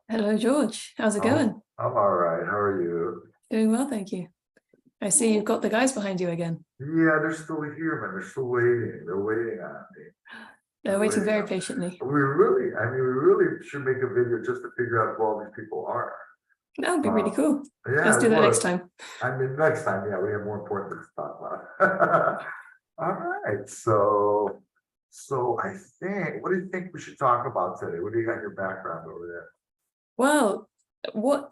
Hello, George. How's it I'm, going? I'm all right. How are you? Doing well, thank you. I see you've got the guys behind you again. Yeah, they're still here, man. They're still waiting. They're waiting on me. They're They're waiting waiting very on me. patiently. We really should make a video just to figure out who all these people are. That would be really Uh, cool. Let's yeah, do it that next would. time. I mean, next time, yeah, we have more important things to talk about. All right. So I think, what do you think we should talk about today? What do you got in your background over there? Well, what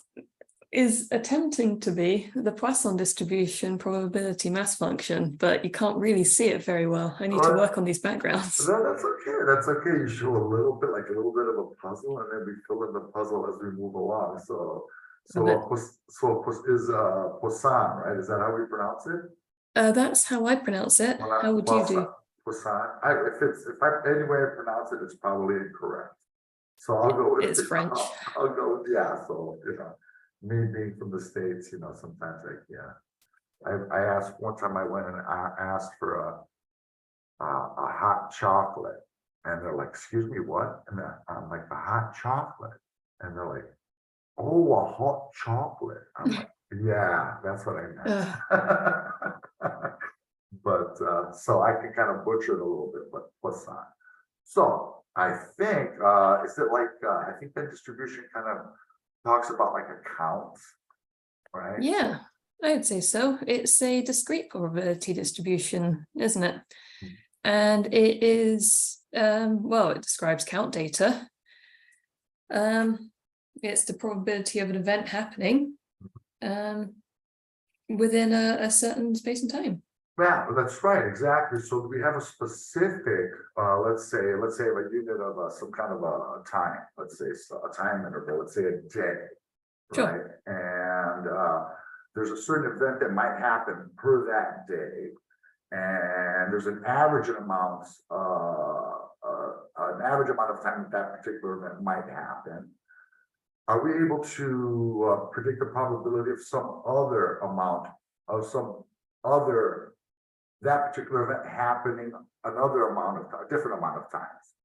is attempting to be the Poisson distribution probability mass function, but you can't really see it very well. I need to work on these backgrounds. No, that's okay. That's okay. You show a little bit, like a little bit of a puzzle, and then we fill in the puzzle as we move along. Is Poisson, right? Is that how we pronounce it? That's how I pronounce it. Well, How would you do? Poisson. Any way I pronounce it, it's probably incorrect. So I'll go with It's French. I'll go with yeah. So me being from the States, sometimes I asked one time I went and I asked for a hot chocolate, and they're like, "Excuse me, what?" And then I'm like, "A hot chocolate," and they're like, "Oh, a hot chocolate." I'm like, "Yeah, that's what I meant." But so I can kind of butcher it a little bit, but what's not? So I think is it like I think that distribution kind of talks about like accounts, right? Yeah, I'd say so. It's a discrete probability distribution, isn't it? And it is, well, it describes count data. It's the probability of an event happening within a certain space and time. Yeah, that's right, exactly. So we have a specific, let's say a unit of some kind of a time, let's say a time interval, let's say a day, right? Sure. And there's a certain event that might happen per that day, and there's an average amount of time that particular event might happen. Are we able to predict the probability of some other amount of that particular event happening another amount of time, a different amount of times?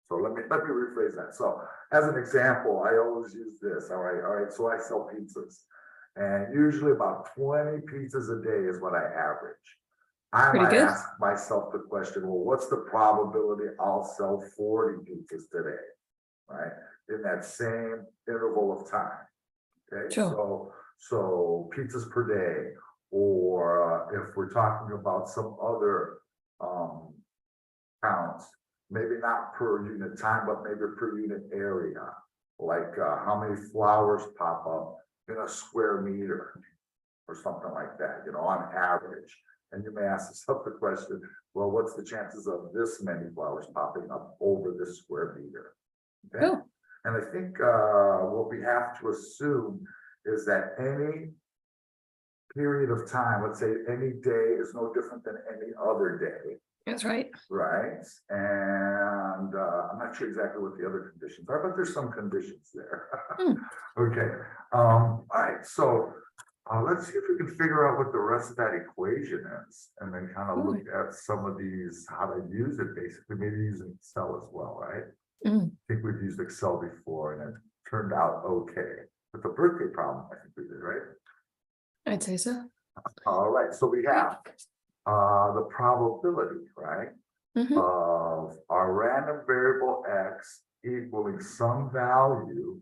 So let me rephrase that. So as an example, I always use this. All right. So I sell pizzas, and usually about 20 pizzas a day is what I average. I might ask myself the question, well, what's the probability I'll sell 40 pizzas today, right? In that same interval of time. Okay, sure. so pizzas per day, or if we're talking about some other counts, maybe not per unit time, but maybe per unit area, like how many flowers pop up in a square meter or something like that, on average. And you may ask yourself the question, well, what's the chances of this many flowers popping up over this square meter? Okay. Oh. And I think what we have to assume is that any period of time, let's say any day is no different than any other day. That's right. Right. And I'm not sure exactly what the other conditions are, but there's some conditions there. Okay. All right. So let's see if we can figure out what the rest of that equation is, and then kind of look at some of these, how to use it, basically, maybe using Excel as well, right? I think we've used Excel before, and it turned out okay. But the birthday problem, I think we did, right? I'd say so. All right. So we have the probability, right, of our random variable x equaling some value.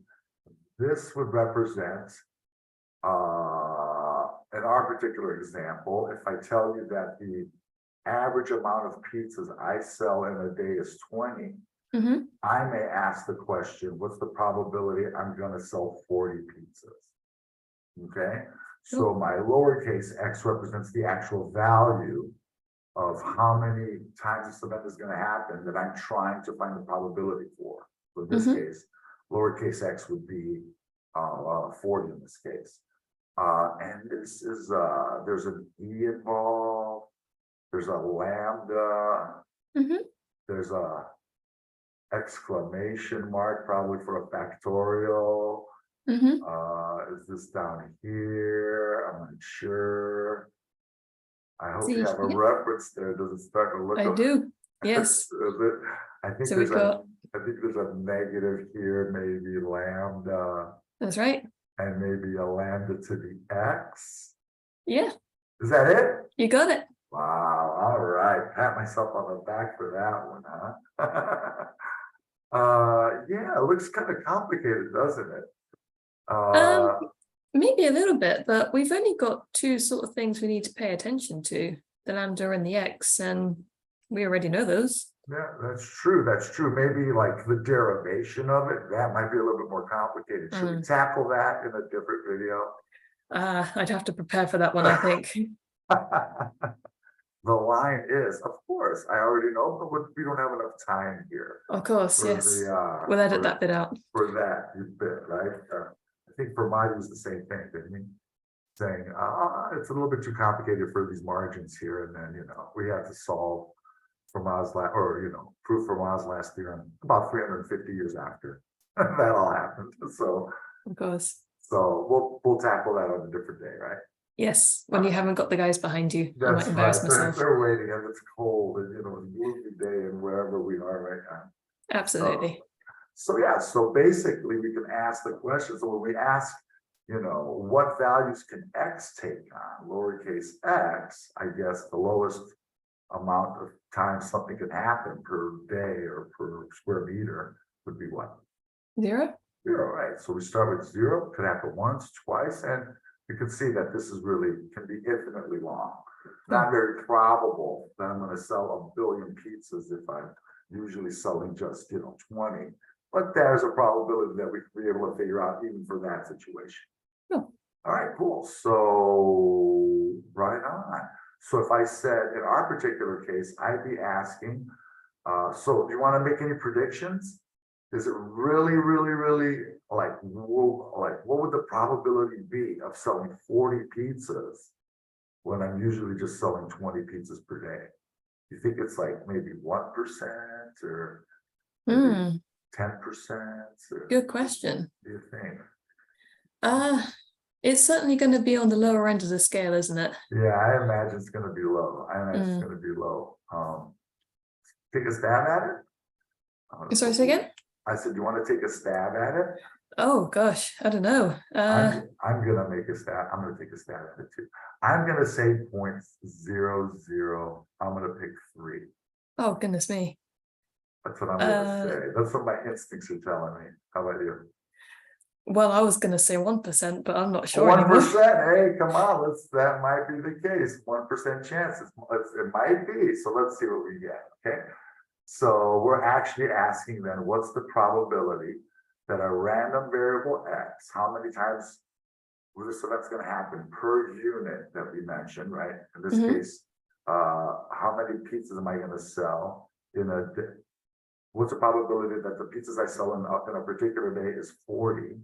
This would represent, in our particular example, if I tell you that the average amount of pizzas I sell in a day is 20, I may ask the question, what's the probability I'm going to sell 40 pizzas? Okay. So my lowercase x represents the actual value of how many times this event is going to happen that I'm trying to find the probability for. So in this case, lowercase x would be 40 in this case. And this is, there's an E involved, there's a lambda, there's a exclamation mark, probably for a factorial. Is this down here? I'm not sure. I hope you have a reference there. Does it start to look? I do. Yes. I think so we've got I think there's a negative here, maybe lambda, That's right. and maybe a lambda to the x. Yeah, Is that it? you got it. Wow, all right. Pat myself on the back for that one, huh? Yeah, it looks kind of complicated, doesn't it? Maybe a little bit, but we've only got two sort of things we need to pay attention to, the lambda and the x, and we already know those. Yeah, that's true. That's true. Maybe like the derivation of it, that might be a little bit more complicated. Should we tackle that in a different video? I'd have to prepare for that one, I think. The line is, of course, I already know, but we don't have enough time here. Of course, yes. We'll edit that bit out. For that bit, right? I think Fermat was the same thing, didn't he? Saying, it's a little bit too complicated for these margins here, and then, we have to solve Fermat's prove Fermat's last theorem about 350 years after that all happened. So, of course. So we'll tackle that on a different day, right? Yes, when you haven't got the guys behind you. I might embarrass myself. They're waiting and it's cold and it's a gloomy day and wherever we are right now. Absolutely. So basically we can ask the question. So when we ask, what values can x take on, lowercase x, I guess the lowest amount of times something can happen per day or per square meter would be what? 0. 0, right? So we start with 0, could happen once, twice, and you can see that this is can be infinitely long. Not very probable that I'm going to sell 1 billion pizzas if I'm usually selling just 20. But there's a probability that we can be able to figure out even for that situation. Oh. All right, cool. So right on. So if I said in our particular case, I'd be asking, so do you want to make any predictions? Is it really, really, really what would the probability be of selling 40 pizzas when I'm usually just selling 20 pizzas per day? You think it's like maybe 1% or 10%? Good question. What do you think? It's certainly going to be on the lower end of the scale, isn't it? Yeah, I imagine it's going to be low. Take a stab at it? Sorry, say again? I said, do you want to take a stab at it? Oh gosh, I don't know. I'm gonna make a stab. I'm gonna take a stab at it too. I'm gonna say 0.00. I'm gonna pick 3. Oh goodness me. That's what I'm gonna say. That's what my instincts are telling me. How about you? Well, I was gonna say 1%, but I'm not sure 1%. anymore. Hey, come on. That might be the case. 1% chance. It might be. So let's see what we get. Okay. So we're actually asking then, what's the probability that a random variable x, how many times so that's going to happen per unit that we mentioned, right? In this case, how many pizzas am I going to sell in a day? What's the probability that the pizzas I sell in a particular day is 40?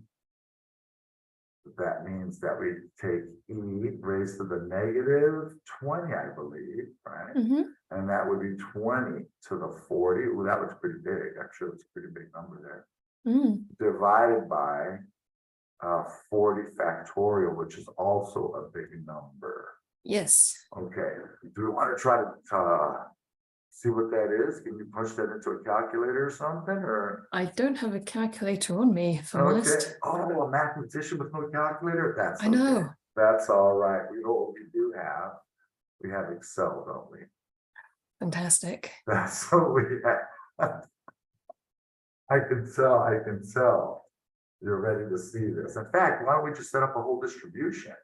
That means that we take e raised to the negative 20, I believe, right? And that would be 20 to the 40. Ooh, that looks pretty big. Actually, it's a pretty big number there. Divided by 40 factorial, which is also a big number. Yes. Okay. Do we want to try to see what that is? Can you punch that into a calculator or something? Or I don't have a calculator on me, if I'm honest. Oh, a mathematician with no calculator? That's I know. That's all right. We know what we do have. We have Excel, don't we? Fantastic. That's what we have. I can tell. You're ready to see this. In fact, why don't we just set up a whole distribution?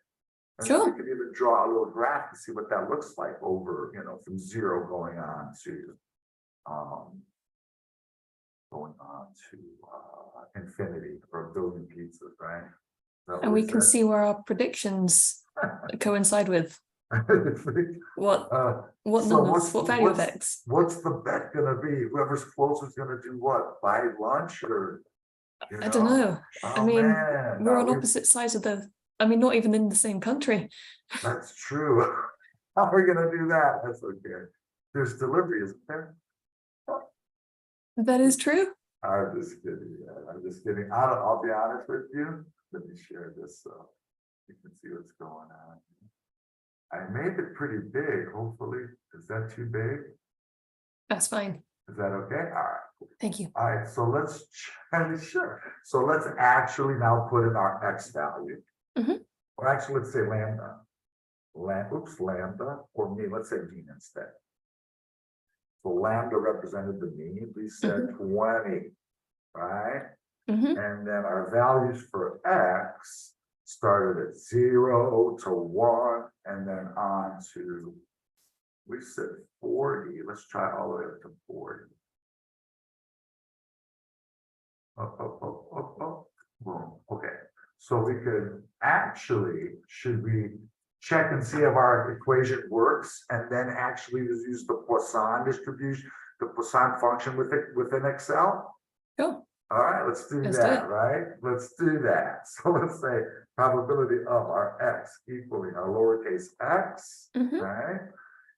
And sure. We can even draw a little graph to see what that looks like over, from 0 going on to infinity for 1 billion pizzas, right? And we can see where our predictions coincide with. What numbers? What value of x? What's the bet gonna be? Whoever's closest is gonna do what? Buy lunch or? I don't know. I mean, we're on opposite sides of not even in the same country. That's true. How are we gonna do that? That's okay. There's delivery, isn't there? That is true. I'm just kidding. I'll be honest with you. Let me share this so you can see what's going on. I made it pretty big, hopefully. Is that too big? That's fine. Is that okay? All right, Thank you. All right, so let's sure. So let's actually now put in our x value. Or actually, let's say lambda. Lambda, or mean, let's say mean instead. So lambda represented the mean. We said 20, right? And then our values for x started at 0 to 1, and then on to, we said 40. Let's try all the way up to 40. Boom. Okay. So we could actually, should we check and see if our equation works, and then actually use the Poisson distribution, the Poisson function within Excel? Sure. All right, let's do Let's that, do it. right? Let's do that. So let's say probability of our x equaling our lowercase x, right?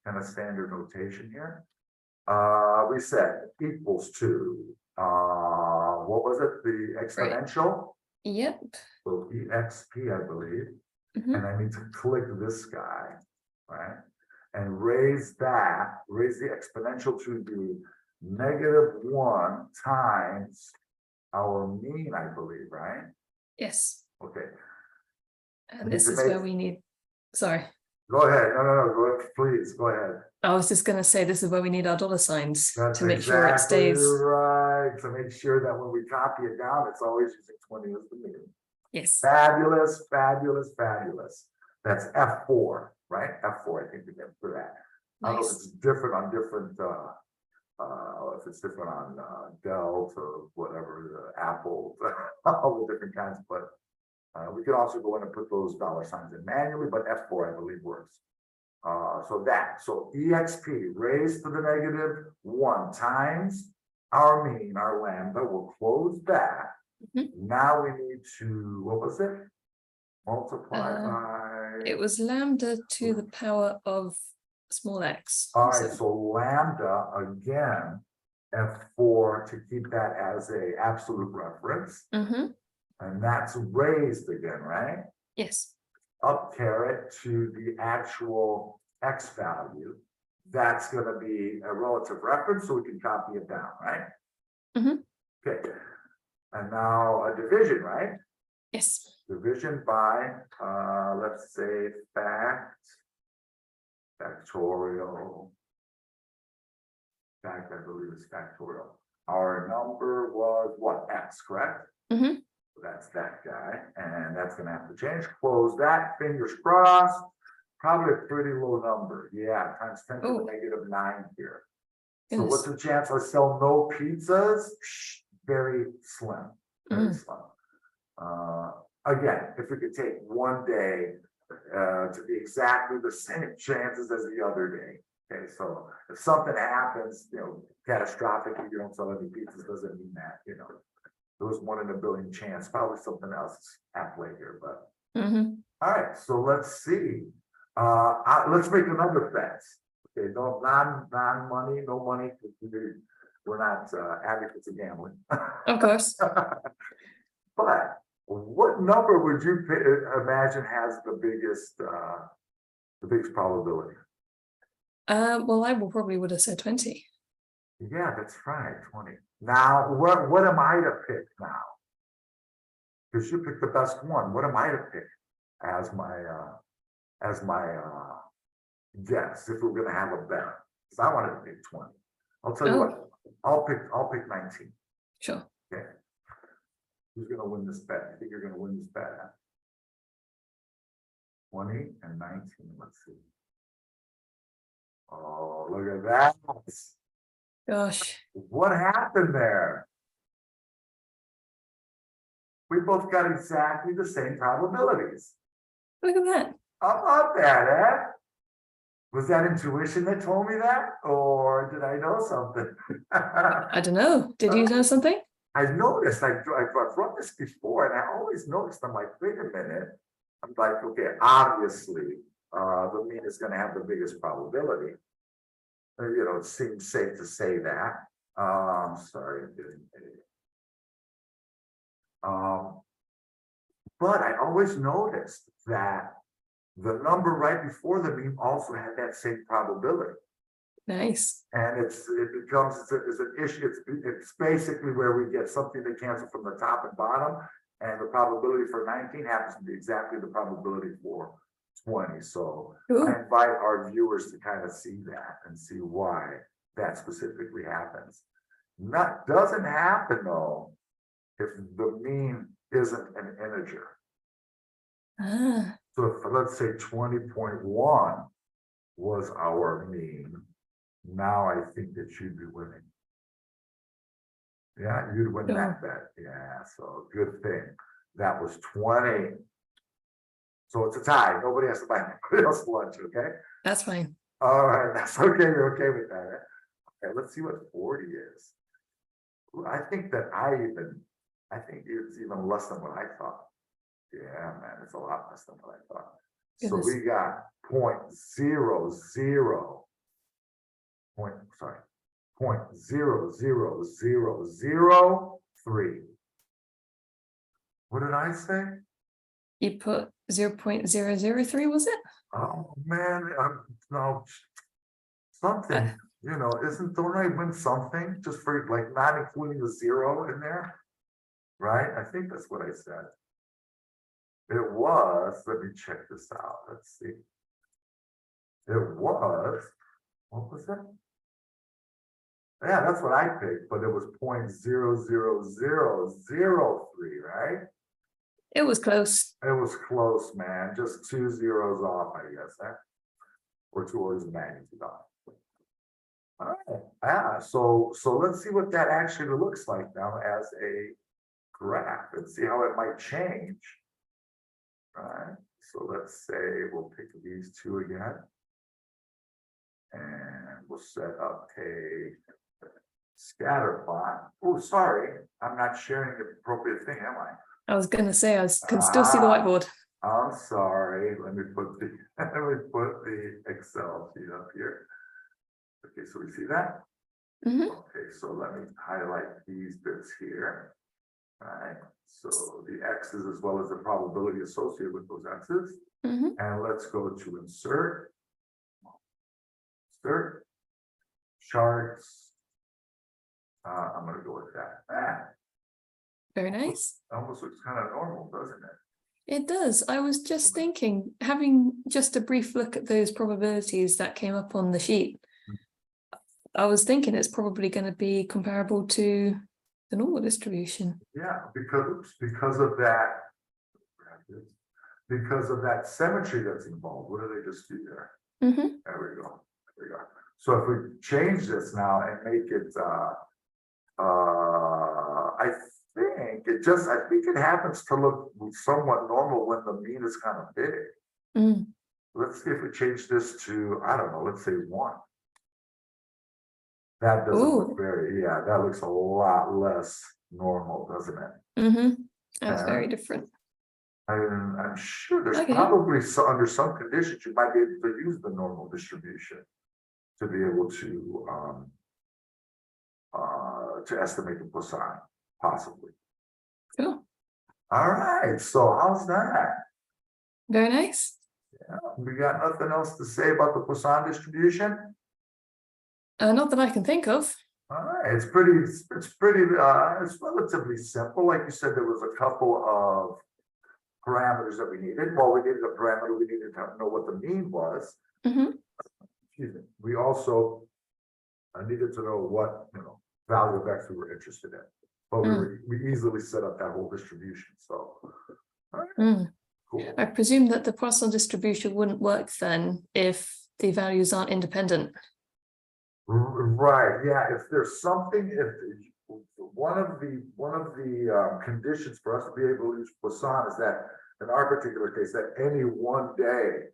And a standard notation here. We said equals to, what was it? The exponential? Yep. So exp, I believe. And I need to click this guy, right? And raise the exponential to the -1 times our mean, I believe, right? Yes. Okay. And this is where we need, sorry. Go ahead. No, go ahead, please, go ahead. I was just going to say, this is where we need our dollar signs That's to make sure it exactly stays. right. To make sure that when we copy it down, it's always using 20 as the mean. Yes. Fabulous, fabulous, fabulous. That's F4, right? F4, I think we get for that. I don't know if it's different on different, if it's different on Dell to whatever, the Apple, all the different kinds, but we could also go in and put those dollar signs in manually, but F4, I believe, works. So EXP raised to the -1 times our mean, our lambda, we'll close that. Now we need to, what was it? Multiply by. It was lambda to the power of small x. All right, so lambda again, F4 to keep that as a absolute reference. And that's raised again, right? Yes. Up caret to the actual x value. That's going to be a relative reference, so we can copy it down, right? Okay. And now a division, right? Yes. Division by, let's say, factorial. Fact, I believe it's factorial. Our number was what? X, correct? So that's that guy, and that's going to have to change. Close that, fingers crossed. Probably a pretty low number. Yeah, times 10 to the -9 here. So what's the chance I sell no pizzas? Very slim, very slim. Again, if we could take one day to be exactly the same chances as the other day. Okay, so if something happens, catastrophic, you don't sell any pizzas, doesn't mean that, there was 1 in a billion chance, probably something else at play here, but. All right, so let's see. Let's make another bet. Okay, no, non-money, no money. We're not advocates of gambling. Of course. But what number would you imagine has the biggest probability? Well, I probably would have said 20. Yeah, that's right, 20. Now, what am I to pick now? Because you picked the best one. What am I to pick as my guess if we're going to have a bet? Because I wanted to pick 20. I'll tell you what. I'll pick 19. Sure. Okay. Who's going to win this bet? I think you're going to win this bet. 20 and 19. Let's see. Oh, look at that. Gosh. What happened there? We both got exactly the same probabilities. Look at that. How about that, eh? Was that intuition that told me that? Or did I know something? I don't know. Did you know something? I noticed, I've run this before, and I always noticed, I'm like, wait a minute. I'm like, okay, obviously, the mean is going to have the biggest probability. It seems safe to say that. Sorry, I'm getting it. But I always noticed that the number right before the mean also had that same probability. Nice. And it becomes, it's an issue, it's basically where we get something to cancel from the top and bottom, and the probability for 19 happens to be exactly the probability for 20. So Ooh. I invite our viewers to kind of see that and see why that specifically happens. Doesn't happen though if the mean isn't an integer. Ah. So if, let's say 20.1 was our mean, now I think that you'd be winning. Yeah, you'd win that bet. Yeah, so good thing. That was 20. So it's a tie. Nobody has to buy anybody else lunch, okay? That's fine. All right, that's okay. You're okay with that, right? Okay, let's see what 40 is. I think it's even less than what I thought. Yeah, man, it's a lot less than what I thought. Goodness. So we got 0.000003. What did I say? You put 0.003, was it? Oh man, no, something, don't I win something just for like not including the zero in there? Right? I think that's what I said. It was, let me check this out. Let's see. It was, what was it? Yeah, that's what I picked, but it was 0.00003, right? It was close. It was close, man. Just 2 zeros off, I guess, huh? Or 2 orders of magnitude off. All right. Yeah, so let's see what that actually looks like now as a graph and see how it might change. All right. So let's say we'll pick these two again. And we'll set up a scatter plot. Oh, sorry, I'm not sharing the appropriate thing, am I? I was going to say, I can still see the whiteboard. I'm sorry. Let me put the Excel sheet up here. Okay, so we see that. Okay, so let me highlight these bits here. All right. So the X's as well as the probability associated with those X's. And let's go to insert. Insert. Charts. I'm going to go with that. Very nice. Almost looks kind of normal, doesn't it? It does. I was just thinking, having just a brief look at those probabilities that came up on the sheet, I was thinking it's probably going to be comparable to the normal distribution. Yeah, because of that symmetry that's involved. What do they just do there? There we go. There we go. So if we change this now and make it, I think it happens to look somewhat normal when the mean is kind of big. Let's see if we change this to, I don't know, let's say 1. That doesn't look that looks a lot less normal, doesn't it? That's very different. I'm sure there's probably under some conditions you might be able to use the normal distribution to be able to estimate the Poisson, possibly. Cool. All right, so how's that? Very nice. Yeah, we got nothing else to say about the Poisson distribution? Not that I can think of. All right, it's relatively simple. Like you said, there was a couple of parameters that we needed. Well, we needed a parameter, we needed to know what the mean was. Excuse me. We also needed to know what value of X we were interested in. But we easily set up that whole distribution. So all right. Cool. I presume that the Poisson distribution wouldn't work then if the values aren't independent. Right. Yeah. If there's something, if one of the conditions for us to be able to use Poisson is that in our particular case, that any one day,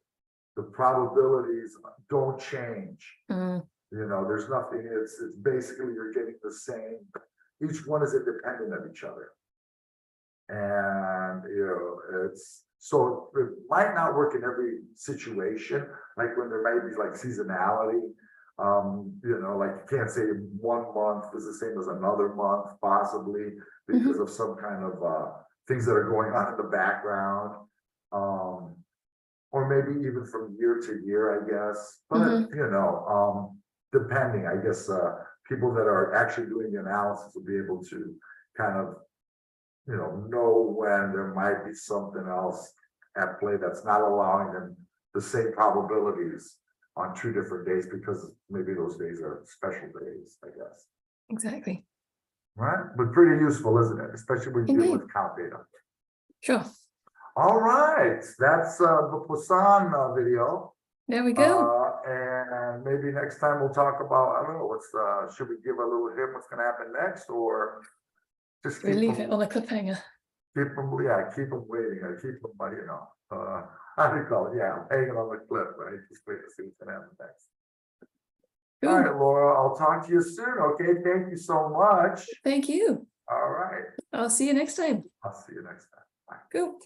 the probabilities don't change. There's nothing. It's basically you're getting the same. Each one is independent of each other, and so it might not work in every situation. Like when there may be like seasonality. Like you can't say 1 month is the same as another month, possibly because of some kind of things that are going on in the background, or maybe even from year to year, I guess. But depending, I guess, people that are actually doing the analysis will be able to kind of, know when there might be something else at play that's not allowing them the same probabilities on 2 different days, because maybe those days are special days, I guess. Exactly. Right? But pretty useful, isn't it? Especially when you deal Indeed. with count data. Sure. All right, that's the Poisson video. There we go. And maybe next time we'll talk about, I don't know, should we give a little hint what's gonna happen next, or just We keep leave them, it on a cliffhanger. keep them waiting, I keep them, how do you call it? Yeah, hanging on the cliff, right? Just wait to see what's gonna happen next. Cool. All right, Laura, I'll talk to you soon, okay? Thank you so much. Thank you. All right, I'll see you next time. I'll see you next time. Bye. Cool.